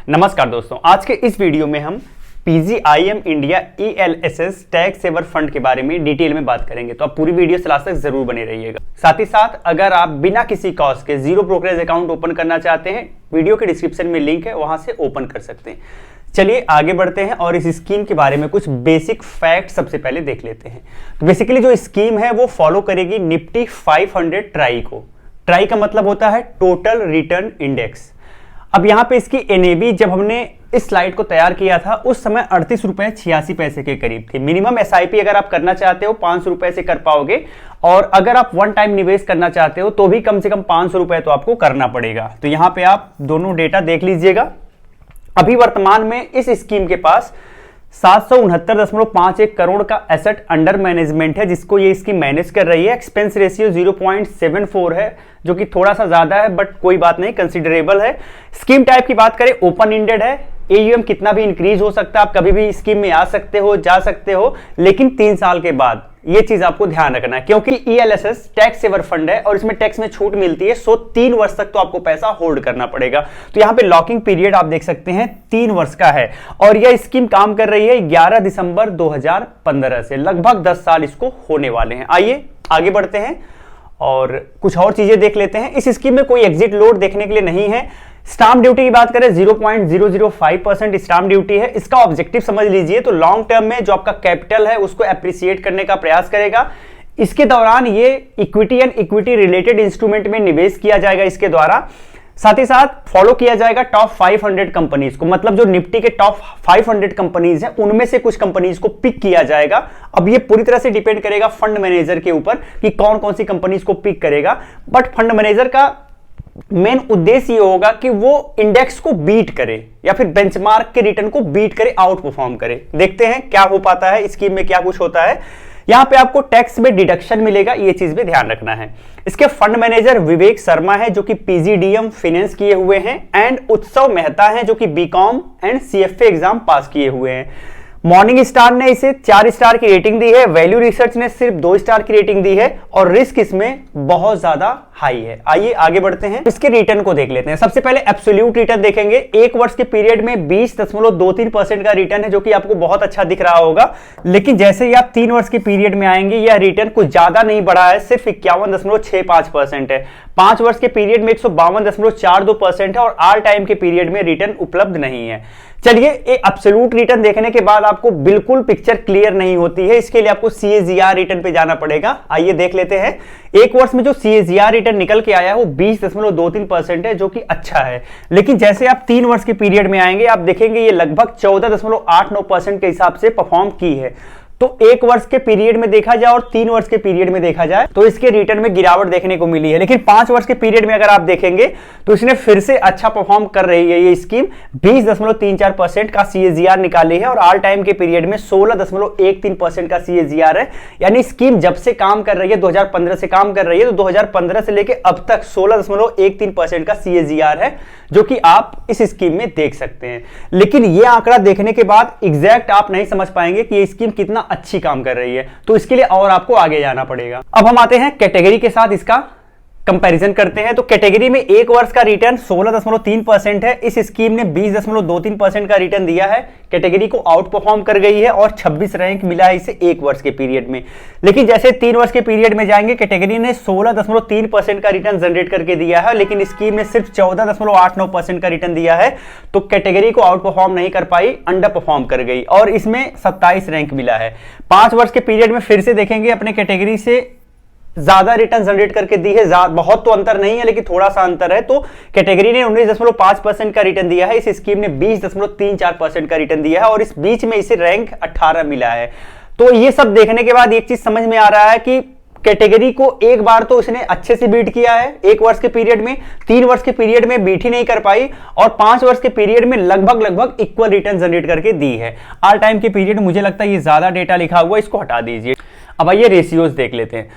नमस्कार दोस्तों, आज के इस वीडियो में हम PGIM India ELSS tax saver fund के बारे में डिटेल में बात करेंगे। तो आप पूरी वीडियो से लास्ट तक जरूर बने रहिएगा। साथ ही साथ अगर आप बिना किसी कॉस्ट के जीरो ब्रोकरेज अकाउंट ओपन करना चाहते हैं, वीडियो के डिस्क्रिप्शन में लिंक है, वहां से ओपन कर सकते हैं। चलिए आगे बढ़ते हैं और इस स्कीम के बारे में कुछ बेसिक फैक्ट सबसे पहले देख लेते हैं। तो बेसिकली जो स्कीम है वो फॉलो करेगी निफ्टी 500 ट्राई को। ट्राई का मतलब होता है टोटल रिटर्न इंडेक्स। अब यहाँ पे इसकी एनएबी जब हमने इस स्लाइड को तैयार किया था उस समय 38 रुपए 86 पैसे के करीब थी। मिनिमम एसआईपी अगर आप करना चाहते हो 500 रुपए से कर पाओगे, और अगर आप वन टाइम निवेश करना चाहते हो तो भी कम से कम 500 रुपए तो आपको करना पड़ेगा। तो यहाँ पे आप दोनों डेटा देख लीजिएगा। अभी वर्तमान में इस स्कीम के पास 769.51 करोड़ का एसेट अंडर मैनेजमेंट है, जिसको ये इसकी मैनेज कर रही है। एक्सपेंस रेशियो 0.74 है, जो कि थोड़ा सा ज्यादा है, बट कोई बात नहीं, कंसिडरेबल है। स्कीम टाइप की बात करें, ओपन एंडेड है। एयूएम कितना भी इंक्रीज हो सकता है, आप कभी भी स्कीम में आ सकते हो, जा सकते हो, लेकिन 3 साल के बाद। ये चीज आपको ध्यान रखना है, क्योंकि ELSS टैक्स सेवर फंड है और इसमें टैक्स में छूट मिलती है। सो 3 वर्ष तक तो आपको पैसा होल्ड करना पड़ेगा। तो यहाँ पे लॉकिंग पीरियड आप देख सकते हैं 3 वर्ष का है, और यह स्कीम काम कर रही है 11 दिसंबर 2015 से। लगभग 10 साल इसको होने वाले हैं। आइए आगे बढ़ते हैं और कुछ और चीजें देख लेते हैं। इस स्कीम में कोई एग्जिट लोड देखने के लिए नहीं है। स्टाम्प ड्यूटी की बात करें, 0.005% स्टाम्प ड्यूटी है। इसका ऑब्जेक्टिव समझ लीजिए तो लॉन्ग टर्म में जो आपका कैपिटल है उसको एप्रिसिएट करने का प्रयास करेगा। इसके दौरान ये equity and equity related instrument में निवेश किया जाएगा इसके द्वारा। साथ ही साथ फॉलो किया जाएगा टॉप 500 कंपनीज को, मतलब जो निफ्टी के टॉप 500 कंपनीज हैं उनमें से कुछ कंपनीज को पिक किया जाएगा। अब ये पूरी तरह से डिपेंड करेगा फंड मैनेजर के ऊपर कि कौन कौन सी कंपनीज को पिक करेगा, बट फंड मैनेजर का मेन उद्देश्य ये होगा कि वो इंडेक्स को बीट करे या फिर बेंचमार्क के रिटर्न को बीट करे, आउट परफॉर्म करे। देखते हैं क्या हो पाता है, स्कीम में क्या कुछ होता है। यहां पे आपको टैक्स में डिडक्शन मिलेगा, ये चीज भी ध्यान रखना है। इसके फंड मैनेजर विवेक शर्मा है, जो कि PGDM फाइनेंस किए हुए हैं, एंड उत्सव मेहता है, जो कि BCom एंड CFA एग्जाम पास किए हुए हैं। मॉर्निंग स्टार ने इसे 4 स्टार की रेटिंग दी है, वैल्यू रिसर्च ने सिर्फ 2 स्टार की रेटिंग दी है, और रिस्क इसमें बहुत ज्यादा हाई है। आइए आगे बढ़ते हैं, इसके रिटर्न को देख लेते हैं। सबसे पहले एब्सोल्यूट रिटर्न देखेंगे। 1 वर्ष के पीरियड में 20.23% का रिटर्न है, जो कि आपको बहुत अच्छा दिख रहा होगा। लेकिन जैसे ही आप 3 वर्ष के पीरियड में आएंगे, यह रिटर्न कुछ ज्यादा नहीं बढ़ा है, सिर्फ 51.65% है। 5 वर्ष के पीरियड में 152.42% है, और ऑल टाइम के पीरियड में रिटर्न उपलब्ध नहीं है। चलिए, ये एब्सोल्यूट रिटर्न देखने के बाद आपको बिल्कुल पिक्चर क्लियर नहीं होती है, इसके लिए आपको CAGR रिटर्न पे जाना पड़ेगा। आइए देख लेते हैं। 1 वर्ष में जो CAGR रिटर्न निकल के आया है वो 20.23% है, जो कि अच्छा है। लेकिन जैसे आप 3 वर्ष के पीरियड में आएंगे, आप देखेंगे ये लगभग 14.89% के हिसाब से परफॉर्म की है। तो 1 वर्ष के पीरियड में देखा जाए और 3 वर्ष के पीरियड में देखा जाए तो इसके रिटर्न में गिरावट देखने को मिली है। लेकिन 5 वर्ष के पीरियड में अगर आप देखेंगे तो इसने फिर से अच्छा परफॉर्म कर रही है। ये स्कीम 20.34% का CAGR निकाली है, और ऑल टाइम के पीरियड में 16.13% का CAGR है। यानी स्कीम जब से काम कर रही है, 2015 से काम कर रही है, तो 2015 से लेकर अब तक 16.13% का CAGR है, जो कि आप इस स्कीम में देख सकते हैं। लेकिन यह आंकड़ा देखने के बाद एग्जैक्ट आप नहीं समझ पाएंगे कि ये स्कीम कितना अच्छी काम कर रही है, तो इसके लिए और आपको आगे जाना पड़ेगा। अब हम आते हैं कैटेगरी के साथ, इसका कंपैरिजन करते हैं। तो कैटेगरी में 1 वर्ष का रिटर्न 16.3% है। इस स्कीम ने 20.23% का रिटर्न दिया है, कैटेगरी को आउट परफॉर्म कर गई है, और 26 रैंक मिला है इसे 1 वर्ष के पीरियड में। लेकिन जैसे 3 वर्ष के पीरियड में जाएंगे, कैटेगरी ने 16.3% का रिटर्न जनरेट करके दिया है, लेकिन स्कीम ने सिर्फ 14.89% का रिटर्न दिया है। तो कैटेगरी को आउट परफॉर्म नहीं कर पाई, अंडर परफॉर्म कर गई, और इसमें 27 रैंक मिला है। 5 वर्ष के पीरियड में फिर से देखेंगे, अपने कैटेगरी से ज्यादा रिटर्न जनरेट करके दी है। बहुत तो अंतर नहीं है, लेकिन थोड़ा सा अंतर है। तो कैटेगरी ने 19.5% का रिटर्न दिया है, इस स्कीम ने 20.34% का रिटर्न दिया है, और इस बीच में इसे रैंक 18 मिला है। तो ये सब देखने के बाद एक चीज समझ में आ रहा है कि कैटेगरी को एक बार तो इसने अच्छे से बीट किया है 1 वर्ष के पीरियड में, 3 वर्ष के पीरियड में बीट ही नहीं कर पाई, और 5 वर्ष के पीरियड में लगभग इक्वल रिटर्न जनरेट करके दी है। ऑल टाइम के पीरियड मुझे लगता है ये ज्यादा डेटा लिखा हुआ है, इसको हटा दीजिए। अब आइए रेशियोज देख लेते हैं।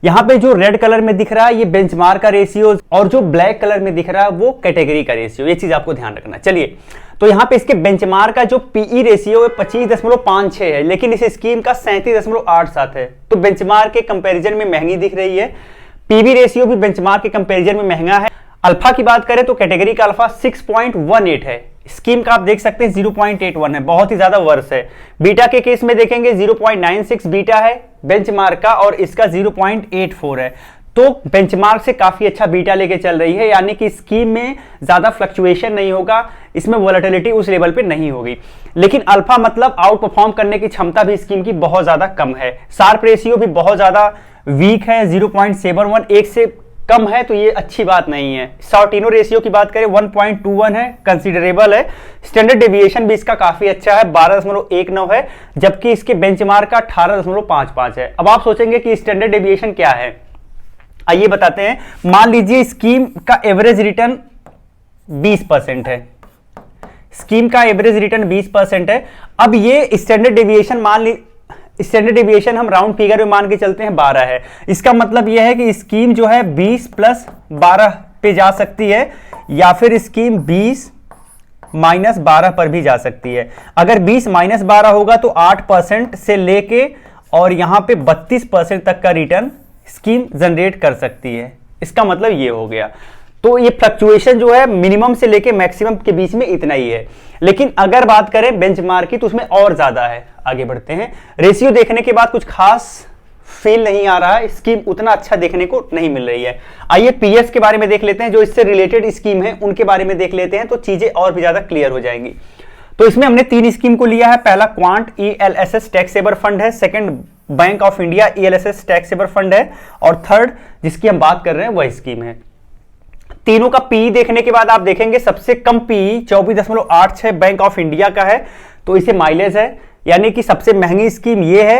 यहां पे जो रेड कलर में दिख रहा है ये बेंचमार्क का रेशियो, और जो ब्लैक कलर में दिख रहा है वो कैटेगरी का रेशियो। ये चीज आपको ध्यान रखना। चलिए, तो यहां पे इसके बेंचमार्क का जो पीई रेशियो है 25.56 है, लेकिन इस स्कीम का 37.87 है। तो बेंचमार्क के कंपैरिजन में महंगी दिख रही है। पीवी रेशियो भी बेंचमार्क के कंपैरिजन में महंगा है। अल्फा की बात करें तो कैटेगरी का अल्फा 6.18 है, स्कीम का आप देख सकते हैं 0.81 है, बहुत ही ज्यादा वर्स है। बीटा के केस में देखेंगे 0.96 बीटा है बेंचमार्क का, और इसका 0.84 है। तो बेंचमार्क से काफी अच्छा बीटा लेके चल रही है, यानी कि स्कीम में ज्यादा फ्लक्चुएशन नहीं होगा, इसमें वोलेटिलिटी उस लेवल पे नहीं होगी। लेकिन अल्फा मतलब आउट परफॉर्म करने की क्षमता भी स्कीम की बहुत ज्यादा कम है। शार्प रेशियो भी बहुत ज्यादा वीक है, 0.71, एक से कम है, तो ये अच्छी बात नहीं है। सॉर्टिनो रेशियो की बात करें 1.21 है, कंसीडरेबल है। स्टैंडर्ड डेविएशन भी इसका काफी अच्छा है, 12.19 है, जबकि इसके बेंचमार्क का 18.55 है। अब आप सोचेंगे कि स्टैंडर्ड डेविएशन क्या है, आइए बताते हैं। मान लीजिए स्कीम का एवरेज रिटर्न 20% है, स्कीम का एवरेज रिटर्न 20% है। अब ये स्टैंडर्ड डेविएशन स्टैंडर्ड डेविएशन हम राउंड फिगर में मान के चलते हैं 12 है। इसका मतलब यह है कि स्कीम जो है 20 + 12 पे जा सकती है, या फिर स्कीम 20 - 12 पर भी जा सकती है। अगर 20 - 12 होगा तो 8% से लेके और यहां पे 32% तक का रिटर्न स्कीम जनरेट कर सकती है। इसका मतलब ये हो गया। तो ये फ्लक्चुएशन जो है मिनिमम से लेके मैक्सिमम के बीच में इतना ही है। लेकिन अगर बात करें बेंचमार्क की तो उसमें और ज्यादा है। आगे बढ़ते हैं। रेशियो देखने के बाद कुछ खास फील नहीं आ रहा है, स्कीम उतना अच्छा देखने को नहीं मिल रही है। आइए पीएस के बारे में देख लेते हैं, जो इससे रिलेटेड स्कीम है उनके बारे में देख लेते हैं, तो चीजें और भी ज्यादा क्लियर हो जाएंगी। तो इसमें हमने 3 स्कीम को लिया है। पहला Quant ELSS tax saver fund है, second bank of India ELSS tax saver fund है, और थर्ड जिसकी हम बात कर रहे हैं वह स्कीम है। तीनों का पी देखने के बाद आप देखेंगे सबसे कम पी 24.86 बैंक ऑफ इंडिया का है, तो इसे माइलेज है, यानी कि सबसे महंगी स्कीम ये है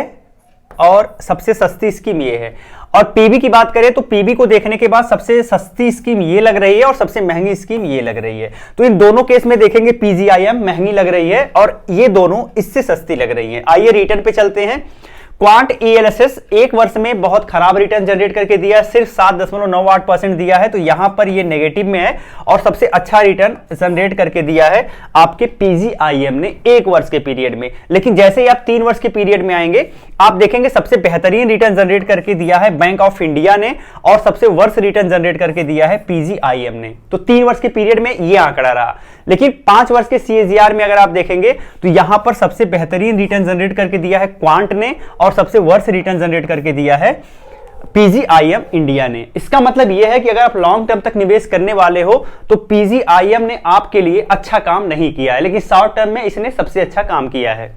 और सबसे सस्ती स्कीम ये है। और पीबी की बात करें तो पीबी को देखने के बाद सबसे सस्ती स्कीम ये लग रही है और सबसे महंगी स्कीम ये लग रही है। तो इन दोनों केस में देखेंगे PGIM महंगी लग रही है और ये दोनों इससे सस्ती लग रही है। आइए रिटर्न पे चलते हैं। क्वांट ELSS एक वर्ष में बहुत खराब रिटर्न जनरेट करके दिया है, सिर्फ 7.98% दिया है, तो यहां पर ये नेगेटिव में है। और सबसे अच्छा रिटर्न जनरेट करके दिया है आपके PGIM ने एक वर्ष के पीरियड में। लेकिन जैसे ही आप 3 वर्ष के पीरियड में आएंगे आप देखेंगे सबसे बेहतरीन रिटर्न जनरेट करके दिया है बैंक ऑफ इंडिया ने, और सबसे वर्ष रिटर्न जनरेट करके दिया है PGIM ने। तो 3 वर्ष के पीरियड में ये आंकड़ा रहा। लेकिन 5 वर्ष के CAGR में अगर आप देखेंगे तो यहां पर सबसे बेहतरीन रिटर्न जनरेट करके दिया है क्वांट ने, और सबसे वर्ष रिटर्न जनरेट करके दिया है PGIM इंडिया ने। इसका मतलब यह है कि अगर आप लॉन्ग टर्म तक निवेश करने वाले हो तो PGIM ने आपके लिए अच्छा काम नहीं किया है, लेकिन शॉर्ट टर्म में इसने सबसे अच्छा काम किया है।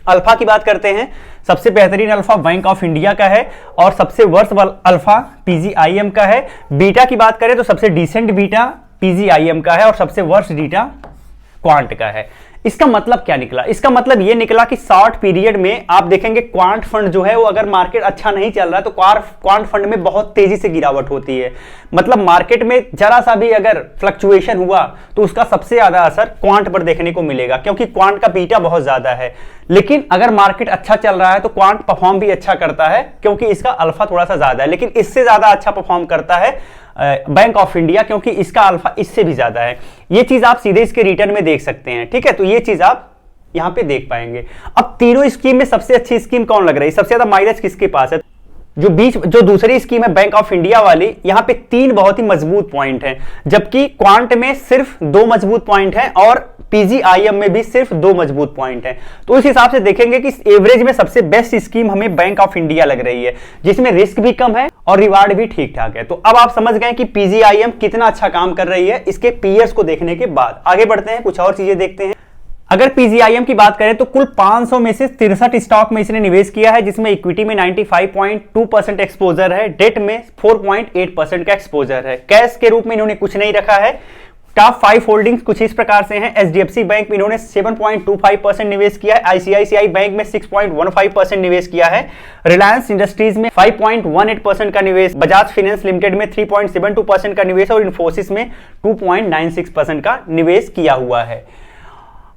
अल्फा की बात करते हैं। सबसे बेहतरीन अल्फा बैंक ऑफ इंडिया का है और सबसे वर्स्ट अल्फा PGIM का है। बीटा की बात करें तो सबसे डिसेंट बीटा PGIM का है और सबसे वर्स्ट बीटा क्वांट का है। इसका मतलब क्या निकला? इसका मतलब यह निकला कि शॉर्ट पीरियड में आप देखेंगे क्वांट फंड जो है वो अगर मार्केट अच्छा नहीं चल रहा है तो क्वांट फंड में बहुत तेजी से गिरावट होती है। मतलब मार्केट में जरा सा भी अगर फ्लक्चुएशन हुआ तो उसका सबसे ज्यादा असर क्वांट पर देखने को मिलेगा, क्योंकि क्वांट का बीटा बहुत ज्यादा है। लेकिन अगर मार्केट अच्छा चल रहा है तो क्वांट परफॉर्म भी अच्छा करता है, क्योंकि इसका अल्फा थोड़ा सा ज्यादा है। लेकिन इससे ज्यादा अच्छा परफॉर्म करता है बैंक ऑफ इंडिया, क्योंकि इसका अल्फा इससे भी ज्यादा है। ये चीज आप सीधे इसके रिटर्न में देख सकते हैं। ठीक है, तो ये चीज आप यहां पे देख पाएंगे। अब तीनों स्कीम में सबसे अच्छी स्कीम कौन लग रही है? सबसे ज्यादा माइलेज किसके पास है? जो दूसरी स्कीम है बैंक ऑफ इंडिया वाली, यहां पे 3 बहुत ही मजबूत पॉइंट हैं, जबकि क्वांट में सिर्फ 2 मजबूत पॉइंट हैं और PGIM में भी सिर्फ 2 मजबूत पॉइंट हैं। तो उस हिसाब से देखेंगे कि एवरेज में सबसे बेस्ट स्कीम हमें बैंक ऑफ इंडिया लग रही है, जिसमें रिस्क भी कम है और रिवार्ड भी ठीक ठाक है। तो अब आप समझ गए कि PGIM कितना अच्छा काम कर रही है इसके पीयर्स को देखने के बाद। आगे बढ़ते हैं, कुछ और चीजें देखते हैं। अगर PGIM की बात करें तो कुल 500 में से 63 स्टॉक में इसने निवेश किया है, जिसमें इक्विटी में 95.2% एक्सपोजर है, डेट में 4.8% का एक्सपोजर है। कैश के रूप में इन्होंने कुछ नहीं रखा है। टॉप 5 होल्डिंग्स कुछ इस प्रकार से हैं। HDFC बैंक में इन्होंने 7.25% निवेश किया है, ICICI बैंक में 6.15% निवेश किया है, रिलायंस इंडस्ट्रीज में 5.18% का निवेश, बजाज फाइनेंस लिमिटेड में 3.72% का निवेश और इन्फोसिस में 2.96% का निवेश किया हुआ है।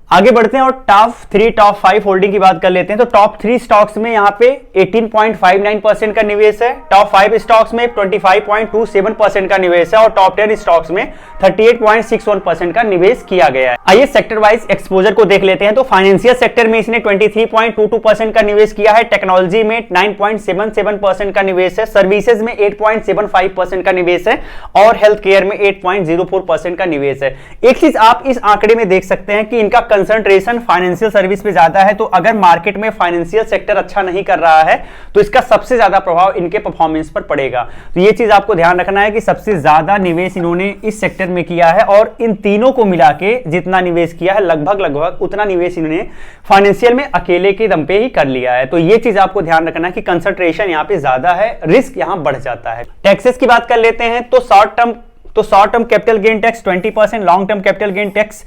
आगे बढ़ते हैं और टॉप 3 टॉप 5 होल्डिंग की बात कर लेते हैं। तो टॉप 3 स्टॉक्स में यहाँ पे 18.59% का निवेश है, टॉप 5 स्टॉक्स में 25.27% का निवेश है और टॉप 10 स्टॉक्स में 38.61% का निवेश किया गया है। आइए सेक्टर वाइज एक्सपोजर को देख लेते हैं। तो फाइनेंशियल सेक्टर में इसने 23.22% का निवेश किया है, टेक्नोलॉजी में 9.77% का निवेश है, सर्विसेज में 8.75% का निवेश है और हेल्थ केयर में 8.04% का निवेश है। एक चीज आप इस आंकड़े में देख सकते हैं कि इनका कंसंट्रेशन फाइनेंशियल सर्विस पे ज्यादा है। तो अगर मार्केट में फाइनेंशियल सेक्टर अच्छा नहीं कर रहा है तो इसका सबसे ज्यादा प्रभाव इनके परफॉर्मेंस पर पड़ेगा। तो ये चीज आपको ध्यान रखना है कि सबसे ज्यादा निवेश इन्होंने इस सेक्टर में किया है और इन तीनों को मिला के जितना निवेश किया है लगभग उतना निवेश इन्होंने फाइनेंशियल में अकेले के दम पे ही कर लिया है। तो ये चीज आपको ध्यान रखना है कि कंसंट्रेशन यहाँ पे ज्यादा है, रिस्क यहाँ बढ़ जाता है। टैक्सेस की बात कर लेते हैं। तो short term capital gain tax 20%, long term capital gain tax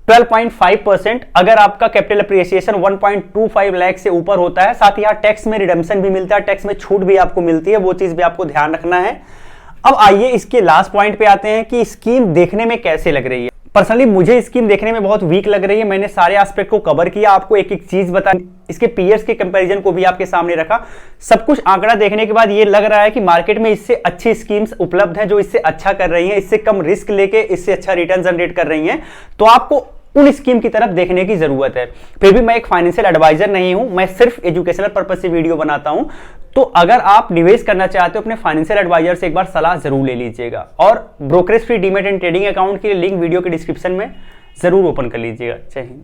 12.5%। अगर आपका कैपिटल अप्रिसिएशन 1.25 लाख से ऊपर होता है, साथ ही यहाँ टैक्स में रिडम्पशन भी मिलता है, टैक्स में छूट भी आपको मिलती है, वो चीज भी आपको ध्यान रखना है। अब आइए इसके लास्ट पॉइंट पे आते हैं कि स्कीम देखने में कैसे लग रही है। पर्सनली मुझे स्कीम देखने में बहुत वीक लग रही है। मैंने सारे एस्पेक्ट को कवर किया, आपको एक एक चीज बताई, इसके पीयर्स के कंपैरिजन को भी आपके सामने रखा। सब कुछ आंकड़ा देखने के बाद ये लग रहा है कि मार्केट में इससे अच्छी स्कीम्स उपलब्ध हैं जो इससे अच्छा कर रही हैं, इससे कम रिस्क लेके इससे अच्छा रिटर्न जनरेट कर रही हैं। तो आपको उन स्कीम की तरफ देखने की जरूरत है। फिर भी मैं एक फाइनेंशियल एडवाइजर नहीं हूं, मैं सिर्फ एजुकेशनल पर्पस से वीडियो बनाता हूं। तो अगर आप निवेश करना चाहते हो अपने फाइनेंशियल एडवाइजर से एक बार सलाह जरूर ले लीजिएगा और brokerage free demat and trading account के लिंक वीडियो के डिस्क्रिप्शन में जरूर ओपन कर लीजिएगा। जय हिंद।